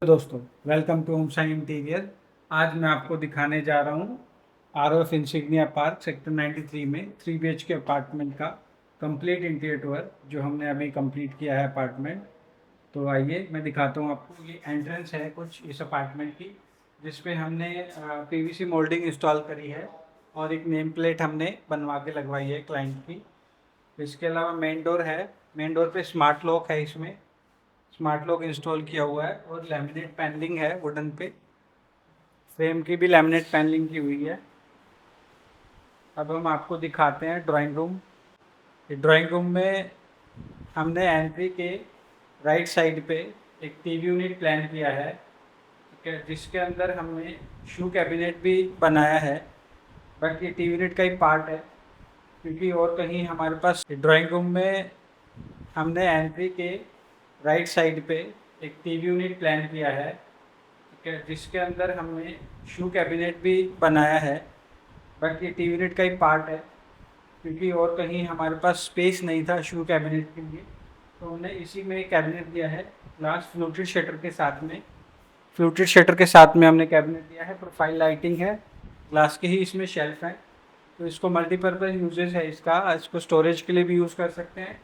दोस्तों, welcome to home sign interior. आज मैं आपको दिखाने जा रहा हूँ आरओएफ इंसिग्निया पार्क सेक्टर 93 में 3 BHK अपार्टमेंट का कंप्लीट इंटीरियर टूर जो हमने अभी कंप्लीट किया है अपार्टमेंट। तो आइए मैं दिखाता हूँ आपको। ये एंट्रेंस है कुछ इस अपार्टमेंट की, जिसपे हमने पीवीसी मोल्डिंग इंस्टॉल करी है और एक नेम प्लेट हमने बनवा के लगवाई है क्लाइंट की। इसके अलावा मेन डोर है। मेन डोर पे स्मार्ट लॉक है, इसमें स्मार्ट लॉक इंस्टॉल किया हुआ है और लैमिनेट पैनलिंग है वुडन पे। फ्रेम की भी लैमिनेट पैनलिंग की हुई है। अब हम आपको दिखाते हैं ड्राइंग रूम। ड्राइंग रूम में हमने एंट्री के राइट साइड पे एक टीवी यूनिट प्लान किया है, ठीक है, जिसके अंदर हमने शू कैबिनेट भी बनाया है। बट ये टीवी यूनिट का ही पार्ट है, क्योंकि और कहीं हमारे पास ड्राइंग रूम में हमने एंट्री के राइट साइड पे एक टीवी यूनिट प्लान किया है, ठीक है, जिसके अंदर हमने शू कैबिनेट भी बनाया है। बट ये टीवी यूनिट का ही पार्ट है, क्योंकि और कहीं हमारे पास स्पेस नहीं था शू कैबिनेट के लिए, तो हमने इसी में कैबिनेट दिया है। ग्लास फ्लूटेड शटर के साथ में, हमने कैबिनेट दिया है। प्रोफाइल लाइटिंग है, ग्लास के ही इसमें शेल्फ है। तो इसको मल्टीपर्पज़ यूजेस है इसका। इसको स्टोरेज के लिए भी यूज़ कर सकते हैं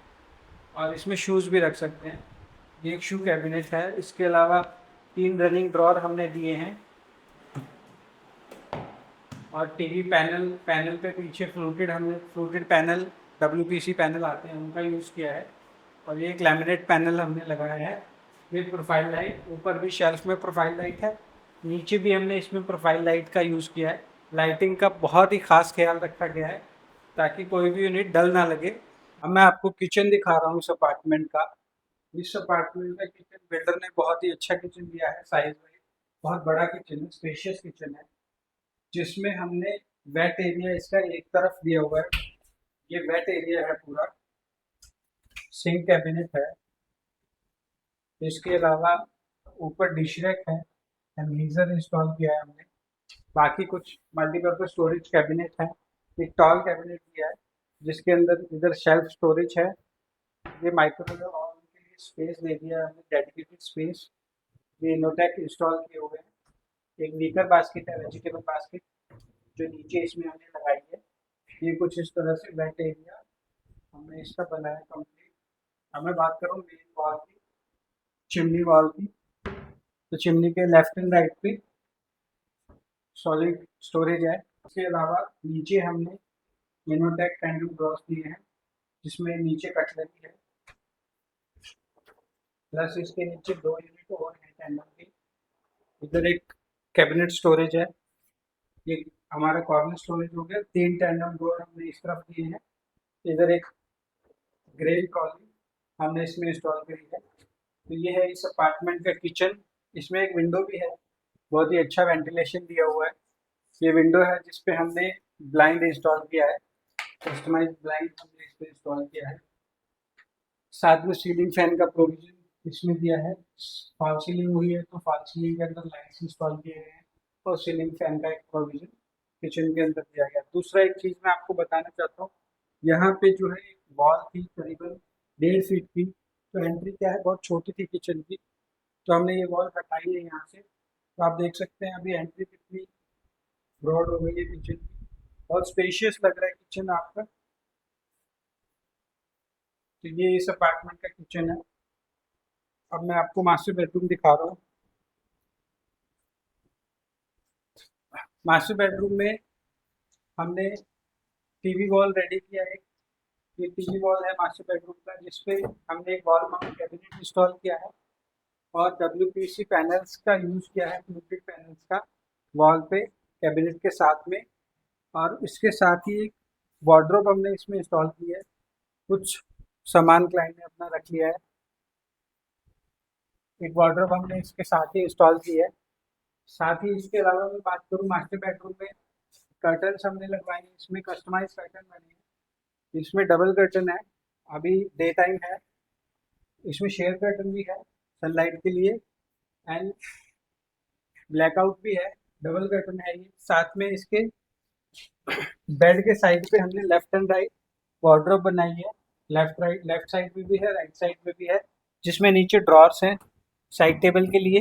और इसमें शूज़ भी रख सकते हैं। ये एक शू कैबिनेट है। इसके अलावा 3 रनिंग ड्रॉर हमने दिए हैं और टीवी पैनल पे पीछे हमने फ्लूटेड पैनल, डब्ल्यूपीसी पैनल आते हैं, उनका यूज़ किया है। और ये एक लैमिनेट पैनल हमने लगाया है विद प्रोफाइल लाइट। ऊपर भी शेल्फ में प्रोफाइल लाइट है, नीचे भी हमने इसमें प्रोफाइल लाइट का यूज़ किया है। लाइटिंग का बहुत ही खास ख्याल रखा गया है ताकि कोई भी यूनिट डल ना लगे। अब मैं आपको किचन दिखा रहा हूँ इस अपार्टमेंट का। इस अपार्टमेंट का किचन बिल्डर ने बहुत ही अच्छा किचन दिया है, साइज वाइज बहुत बड़ा किचन है, स्पेशियस किचन है, जिसमें हमने वेट एरिया इसका एक तरफ दिया हुआ है। ये वेट एरिया है पूरा। सिंक कैबिनेट है। इसके अलावा ऊपर डिश रैक है, गीजर इंस्टॉल किया है हमने। बाकी कुछ मल्टीपर्पज स्टोरेज कैबिनेट है। एक टॉल कैबिनेट दिया है जिसके अंदर इधर शेल्फ स्टोरेज है। ये माइक्रोवेव ओवन के लिए स्पेस दे दिया है हमने, डेडिकेटेड स्पेस। ये इनोटेक इंस्टॉल किए हुए हैं। एक वीकर बास्केट है, वेजिटेबल बास्केट, जो नीचे इसमें हमने लगाई है। ये कुछ इस तरह से वेट एरिया हमने इसका बनाया कंप्लीट। अब मैं बात करूँ मेन वॉल की, चिमनी वॉल की। तो चिमनी के लेफ्ट एंड राइट पे सॉलिड स्टोरेज है। इसके अलावा नीचे हमने इनोटेक टैंडम ड्रॉर्स दिए हैं, जिसमें नीचे कटलरी है, प्लस इसके नीचे 2 यूनिट और हैं टैंडम की। इधर एक कैबिनेट स्टोरेज है। ये हमारा कॉर्नर स्टोरेज हो गया। 3 टैंडम डोर हमने इस तरफ दिए हैं। इधर एक ग्रिल कॉलम हमने इसमें इंस्टॉल करी है। तो ये है इस अपार्टमेंट का किचन। इसमें एक विंडो भी है, बहुत ही अच्छा वेंटिलेशन दिया हुआ है। ये विंडो है जिसपे हमने ब्लाइंड इंस्टॉल किया है, कस्टमाइज ब्लाइंड हमने इस पे इंस्टॉल किया है। साथ में सीलिंग फैन का प्रोविजन इसमें दिया है। फॉल सीलिंग हुई है तो फॉल सीलिंग के अंदर लाइट्स इंस्टॉल किए गए हैं और सीलिंग फैन का एक प्रोविजन किचन के अंदर दिया गया। दूसरा एक चीज़ मैं आपको बताना चाहता हूँ, यहाँ पे जो है एक वॉल थी करीबन 1.5 फीट की। तो एंट्री क्या है, बहुत छोटी थी किचन की, तो हमने ये वॉल हटाई है यहाँ से। तो आप देख सकते हैं अभी एंट्री कितनी ब्रॉड हो गई है किचन की। बहुत स्पेशियस लग रहा है किचन आपका। तो ये इस अपार्टमेंट का किचन है। अब मैं आपको मास्टर बेडरूम दिखा रहा हूँ। मास्टर बेडरूम में हमने टीवी वॉल रेडी किया है। ये टीवी वॉल है मास्टर बेडरूम का, जिसपे हमने एक वॉल माउंट कैबिनेट इंस्टॉल किया है और डब्ल्यूपीसी पैनल्स का यूज़ किया है, फ्लूटेड पैनल्स का, वॉल पे कैबिनेट के साथ में। और इसके साथ ही एक वार्डरोब हमने इसमें इंस्टॉल की है। कुछ सामान क्लाइंट ने अपना रख लिया है। एक वार्डरोब हमने इसके साथ ही इंस्टॉल की है। साथ ही इसके अलावा मैं बात करूँ मास्टर बेडरूम में, कर्टन्स हमने लगवाए हैं, इसमें कस्टमाइज कर्टन बने हैं। इसमें डबल कर्टन है, अभी डे टाइम है। इसमें शेयर कर्टन भी है सनलाइट के लिए, एंड ब्लैकआउट भी है। डबल कर्टन है ये। साथ में इसके बेड के साइड पे हमने लेफ्ट एंड राइट वार्डरोब बनाई है। लेफ्ट साइड में भी है, राइट साइड में भी है, जिसमें नीचे ड्रॉर्स हैं साइड टेबल के लिए।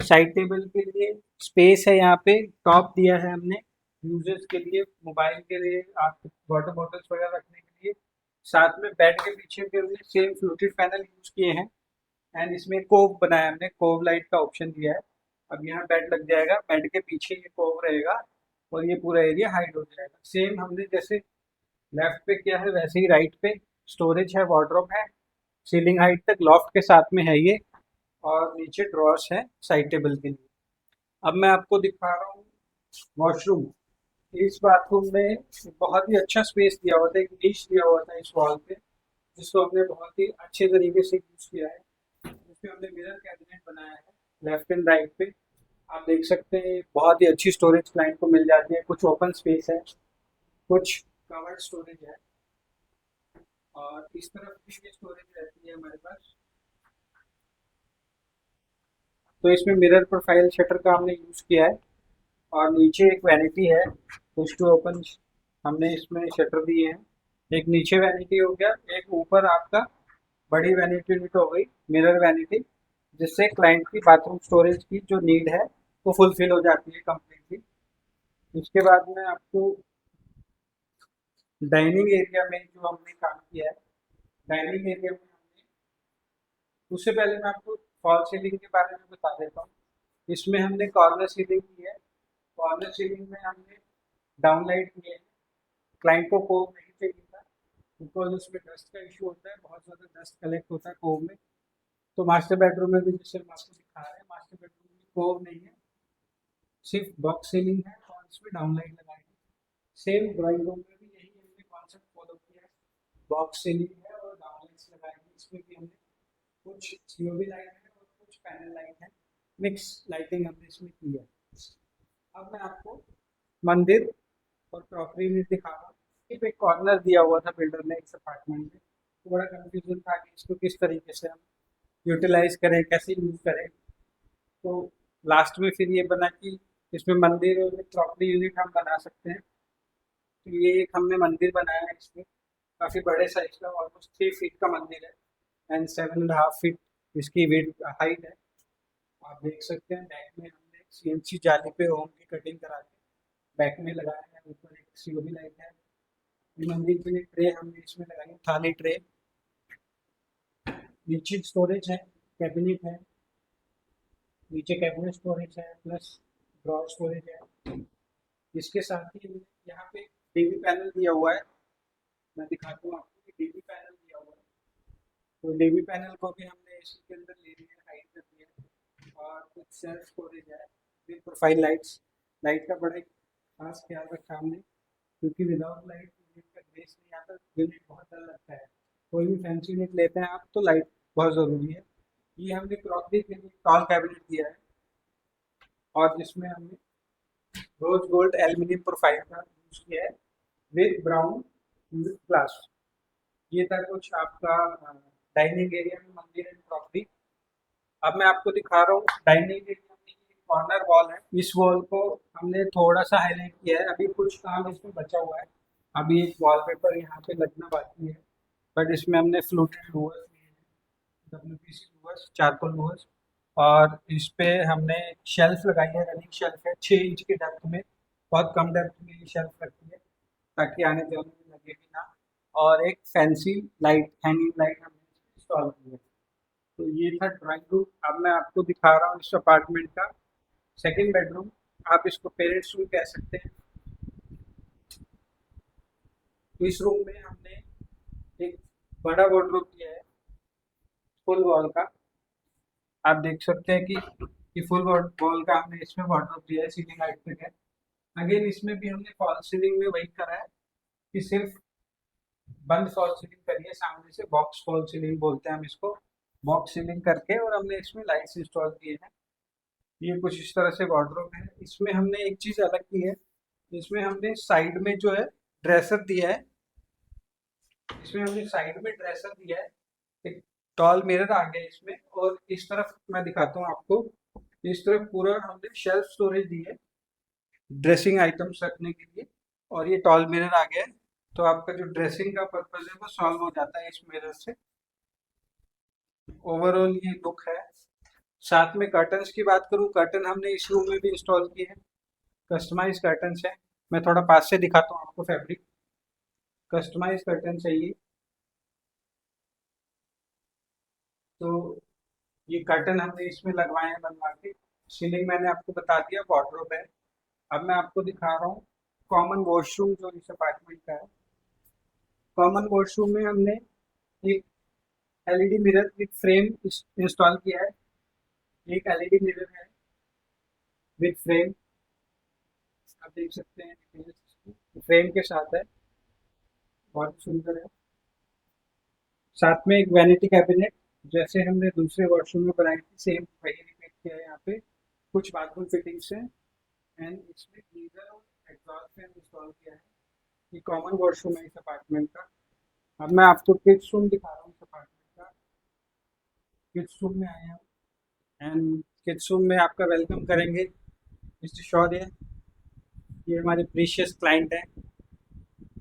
साइड टेबल के लिए स्पेस है, यहाँ पे टॉप दिया है हमने यूजर्स के लिए, मोबाइल के लिए, आप वाटर बॉटल्स वगैरह रखने के लिए। साथ में बेड के पीछे के लिए सेम फ्लूटेड पैनल यूज किए हैं। एंड इसमें कोव बनाया हमने, कोव लाइट का ऑप्शन दिया है। अब यहाँ बेड लग जाएगा, बेड के पीछे ये कोव रहेगा और ये पूरा एरिया हाइड हो जाएगा। सेम हमने जैसे लेफ्ट पे किया है वैसे ही राइट पे स्टोरेज है, वार्डरोब है, सीलिंग हाइट तक लॉफ्ट के साथ में है ये, और नीचे ड्रॉर्स है साइड टेबल के लिए। अब मैं आपको दिखा रहा हूँ वॉशरूम। इस बाथरूम में बहुत ही अच्छा स्पेस दिया हुआ था, एक नीश दिया हुआ था इस वॉल पे, जिसको हमने बहुत ही अच्छे तरीके से यूज किया है। इसमें हमने मिरर कैबिनेट बनाया है लेफ्ट एंड राइट पे। आप देख सकते हैं बहुत ही अच्छी स्टोरेज क्लाइंट को मिल जाती है, कुछ ओपन स्पेस है, कुछ कवर्ड स्टोरेज है, और इस तरफ भी ये स्टोरेज रहती है हमारे पास। तो इसमें मिरर प्रोफाइल शटर का हमने यूज किया है, और नीचे एक वैनिटी है, पुश टू ओपन हमने इसमें शटर दिए हैं। एक नीचे वैनिटी हो गया, एक ऊपर आपका बड़ी वैनिटी यूनिट हो गई, मिरर वैनिटी, जिससे क्लाइंट की बाथरूम स्टोरेज की जो नीड है वो फुलफिल हो जाती है कम्प्लीटली। उसके बाद में आपको डाइनिंग एरिया में जो हमने काम किया है, डाइनिंग एरिया में हमने, उससे पहले मैं आपको फॉल सीलिंग के बारे में बता देता हूँ। इसमें हमने कॉर्नर सीलिंग की है। कॉर्नर सीलिंग में हमने डाउन लाइट किए हैं। क्लाइंट को कोव नहीं चाहिए था, बिकॉज उसमें डस्ट का इशू होता है, बहुत ज़्यादा डस्ट कलेक्ट होता है कोव में। तो मास्टर बेडरूम में भी जैसे हम आपको दिखा रहे हैं, मास्टर बेडरूम में कोव नहीं है, सिर्फ बॉक्स सीलिंग है और इसमें डाउन लाइट लगाई है। सेम ड्राइंग रूम में भी यही हमने कॉन्सेप्ट फॉलो किया है, बॉक्स सीलिंग है और डाउन लाइट्स लगाई है। इसमें भी हमने कुछ सीओबी लाइट है और कुछ पैनल लाइट है, मिक्स लाइटिंग हमने इसमें की है। अब मैं आपको मंदिर और क्रॉकरी भी दिखा रहा हूँ। सिर्फ एक कॉर्नर दिया हुआ था बिल्डर ने इस अपार्टमेंट में, तो बड़ा कंफ्यूजन था कि इसको किस तरीके से हम यूटिलाइज करें, कैसे यूज करें। तो लास्ट में फिर ये बना कि इसमें मंदिर और क्रॉकरी यूनिट हम बना सकते हैं। तो ये एक हमने मंदिर बनाया है, इसमें काफ़ी बड़े साइज का, ऑलमोस्ट 3 फीट का मंदिर है, एंड 7.5 फीट इसकी वेट हाइट है। आप देख सकते हैं बैक में हमने सीएनसी जाली पे ओम की कटिंग करा के बैक में लगाया है। ऊपर एक सीओबी लाइट है। मंदिर के लिए ट्रे हमने इसमें लगाई, थाली ट्रे। नीचे स्टोरेज है, कैबिनेट है, नीचे कैबिनेट स्टोरेज है प्लस ड्रॉर स्टोरेज है। इसके साथ ही यहाँ पे डीबी पैनल दिया हुआ है, मैं दिखाता हूँ आपको कि डीबी पैनल दिया हुआ है। तो डीबी पैनल को भी हमने इसके अंदर ले लिया है, हाइड कर दिया है, और कुछ सेल्फ स्टोरेज है विद प्रोफाइल लाइट्स। लाइट का बड़ा खास ख्याल रखा हमने, क्योंकि विदाउट लाइट यूनिट का ग्लेस नहीं आता, यूनिट बहुत डर लगता है। कोई भी फैंसी यूनिट लेते हैं आप तो लाइट बहुत ज़रूरी है। ये हमने क्रॉकरी के लिए टॉल कैबिनेट दिया है, और जिसमें हमने रोज गोल्ड एल्यूमिनियम प्रोफाइल का यूज किया है विद ब्राउन ग्लास। ये था कुछ आपका डाइनिंग एरिया में मंदिर एंड क्रॉकरी। अब मैं आपको दिखा रहा हूँ डाइनिंग एरिया में कॉर्नर वॉल है। इस वॉल को हमने थोड़ा सा हाईलाइट किया है, अभी कुछ काम इसमें बचा हुआ है। अभी एक वॉलपेपर यहाँ पे लगना बाकी है, बट इसमें हमने फ्लूटेड लूवर्स लिए हैं, WPC लूवर्स, चारकोल लूवर्स, और इस पे हमने शेल्फ लगाई है, रनिंग शेल्फ है 6 इंच की डेप्थ में, बहुत कम डेप्थ में ये शेल्फ रखी है ताकि आने जाने में लगे भी ना। और एक फैंसी लाइट, हैंगिंग लाइट हमने इंस्टॉल की है। तो ये था ड्राइंग रूम। अब मैं आपको दिखा रहा हूँ इस अपार्टमेंट का सेकंड बेडरूम, आप इसको पेरेंट्स रूम कह सकते हैं। तो इस रूम में हमने एक बड़ा वार्डरोब दिया है फुल वॉल का। आप देख सकते हैं कि ये फुल वॉल का हमने इसमें वार्डरोब दिया है, सीलिंग हाइट तक है। अगेन इसमें भी हमने फॉल सीलिंग में वही करा है कि सिर्फ बंद फॉल सीलिंग करी है सामने से, बॉक्स फॉल सीलिंग बोलते हैं हम इसको, बॉक्स सीलिंग करके, और हमने इसमें लाइट्स इंस्टॉल किए हैं। ये कुछ इस तरह से वार्डरोब है। इसमें हमने एक चीज़ अलग की है, इसमें हमने साइड में जो है ड्रेसर दिया है, इसमें हमने साइड में ड्रेसर दिया है, एक टॉल मिरर आ गया इसमें, और इस तरफ मैं दिखाता हूँ आपको, इस तरफ पूरा हमने शेल्फ स्टोरेज दी है ड्रेसिंग आइटम्स रखने के लिए, और ये टॉल मिरर आ गया है। तो आपका जो ड्रेसिंग का पर्पज है वो सॉल्व हो जाता है इस मिरर से। ओवरऑल ये लुक है साथ में कर्टन्स की बात करूँ, कर्टन हमने इस रूम में भी इंस्टॉल किए हैं। कस्टमाइज कर्टन्स है। मैं थोड़ा पास से दिखाता हूँ आपको फैब्रिक। कस्टमाइज कर्टन चाहिए तो ये कर्टन हमने इसमें लगवाए हैं बनवा के। सीलिंग मैंने आपको बता दिया, वार्डरोब है। अब मैं आपको दिखा रहा हूँ कॉमन वॉशरूम जो इस अपार्टमेंट का है। कॉमन वॉशरूम में हमने एक LED mirror with frame install किया है। एक एलईडी मिरर है विद फ्रेम, आप देख सकते हैं फ्रेम के साथ है, बहुत सुंदर है। साथ में एक वैनिटी कैबिनेट, जैसे हमने दूसरे वॉशरूम में बनाई थी सेम वही रिपीट किया है यहाँ पे। कुछ बाथरूम फिटिंग्स हैं एंड इसमें गीजर और एग्जॉस्ट फैन इंस्टॉल किया है। ये कॉमन वॉशरूम है इस अपार्टमेंट का। अब मैं आपको किड्स रूम दिखा रहा हूँ इस अपार्टमेंट का। किड्स रूम में आए हैं एंड किड्स रूम में आपका वेलकम करेंगे मिस्टर शौर्य। ये हमारे प्रीशियस क्लाइंट हैं।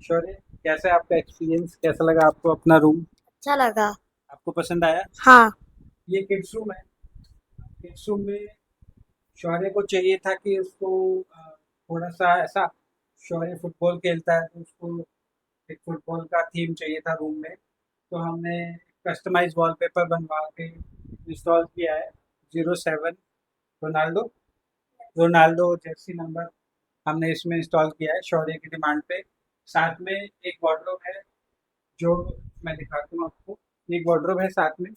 शौर्य, कैसा है आपका एक्सपीरियंस, कैसा लगा आपको अपना रूम? अच्छा लगा। आपको पसंद आया? हाँ। ये किड्स रूम है। किड्स रूम में शौर्य को चाहिए था कि उसको थोड़ा सा ऐसा, शौर्य फुटबॉल खेलता है तो उसको एक फुटबॉल का थीम चाहिए था रूम में। तो हमने कस्टमाइज वॉलपेपर बनवा के इंस्टॉल किया है। 07 रोनाल्डो, रोनाल्डो जर्सी नंबर हमने इसमें इंस्टॉल किया है शौर्य की डिमांड पे। साथ में एक वार्डरोब है जो मैं दिखाता हूँ आपको। एक वार्डरोब है साथ में,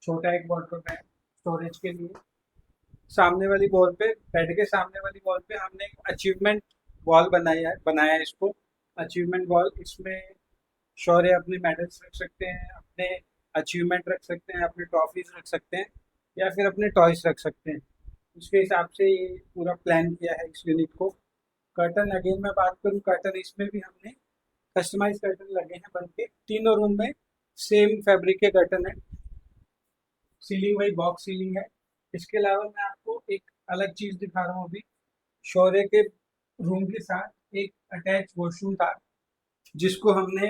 छोटा एक वार्डरोब है स्टोरेज के लिए। सामने वाली वॉल पे, बेड के सामने वाली वॉल पे हमने एक अचीवमेंट वॉल बनाया है इसको। अचीवमेंट वॉल, इसमें शौर्य अपने मेडल्स रख सकते हैं, अपने अचीवमेंट रख सकते हैं, अपने ट्रॉफीज रख सकते हैं, या फिर अपने टॉयस रख सकते हैं। उसके हिसाब से ये पूरा प्लान किया है इस यूनिट को। कर्टन, अगेन मैं बात करूँ कर्टन, इसमें भी हमने कस्टमाइज कर्टन लगे हैं बन के। तीनों रूम में सेम फैब्रिक के कर्टन है। सीलिंग वही बॉक्स सीलिंग है। इसके अलावा मैं आपको एक अलग चीज दिखा रहा हूँ अभी। शौर्य के रूम के साथ एक अटैच वॉशरूम था जिसको हमने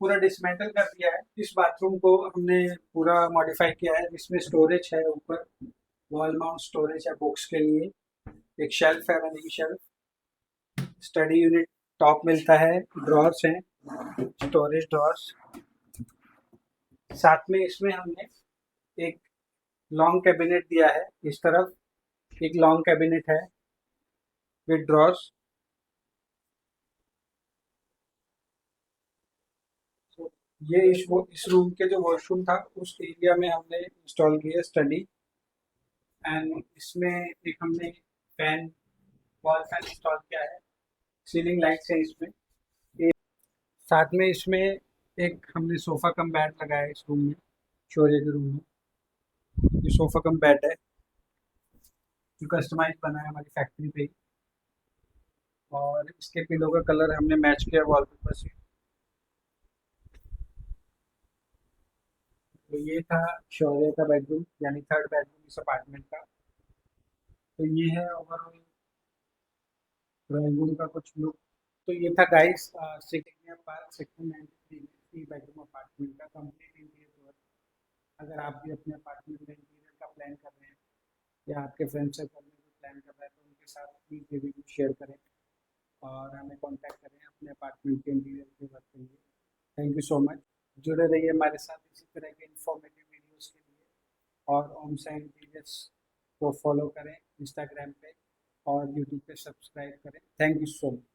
पूरा डिसमेंटल कर दिया है। इस बाथरूम को हमने पूरा मॉडिफाई किया है, जिसमें स्टोरेज है ऊपर, वॉल माउंट स्टोरेज है बुक्स के लिए। एक शेल्फ है, running shelf. Study unit top मिलता है, ड्रॉर्स हैं, स्टोरेज ड्रॉर्स। साथ में इसमें हमने एक लॉन्ग कैबिनेट दिया है इस तरफ। एक लॉन्ग कैबिनेट है विद ड्रॉर्स। ये इस रूम के जो वॉशरूम था उस एरिया में हमने इंस्टॉल किया स्टडी। एंड इसमें एक हमने फैन, वॉल फैन इंस्टॉल किया है। सीलिंग लाइट्स है इसमें। एक साथ में इसमें एक हमने सोफा कम बेड लगाया है इस रूम में, शौर्य के रूम में। ये सोफा कम बेड है जो कस्टमाइज बना है हमारी फैक्ट्री पे ही। और इसके पिलो का कलर हमने मैच किया वॉलपेपर से। तो ये था शौर्य का बेडरूम, यानी थर्ड बेडरूम इस अपार्टमेंट का। तो ये है ओवरऑल ड्राइंग रूम का कुछ लुक। तो ये था गाइस सिग्निया पार्क सेक्टर 93 में 3 बेडरूम अपार्टमेंट का कंप्लीट इंटीरियर वर्क। अगर आप भी अपने अपार्टमेंट में इंटीरियर का प्लान कर रहे हैं या आपके फ्रेंड सर्कल में कोई प्लान कर रहा है तो उनके साथ प्लीज़ ये वीडियो शेयर करें और हमें कॉन्टैक्ट करें अपने अपार्टमेंट के इंटीरियर के वर्क के लिए। Thank you so much. जुड़े रहिए हमारे साथ इसी तरह के इंफॉर्मेटिव वीडियोज़ के लिए। और ओम साई इंटीरियर्स को फॉलो करें इंस्टाग्राम पे और यूट्यूब पे सब्सक्राइब करें। Thank you so much.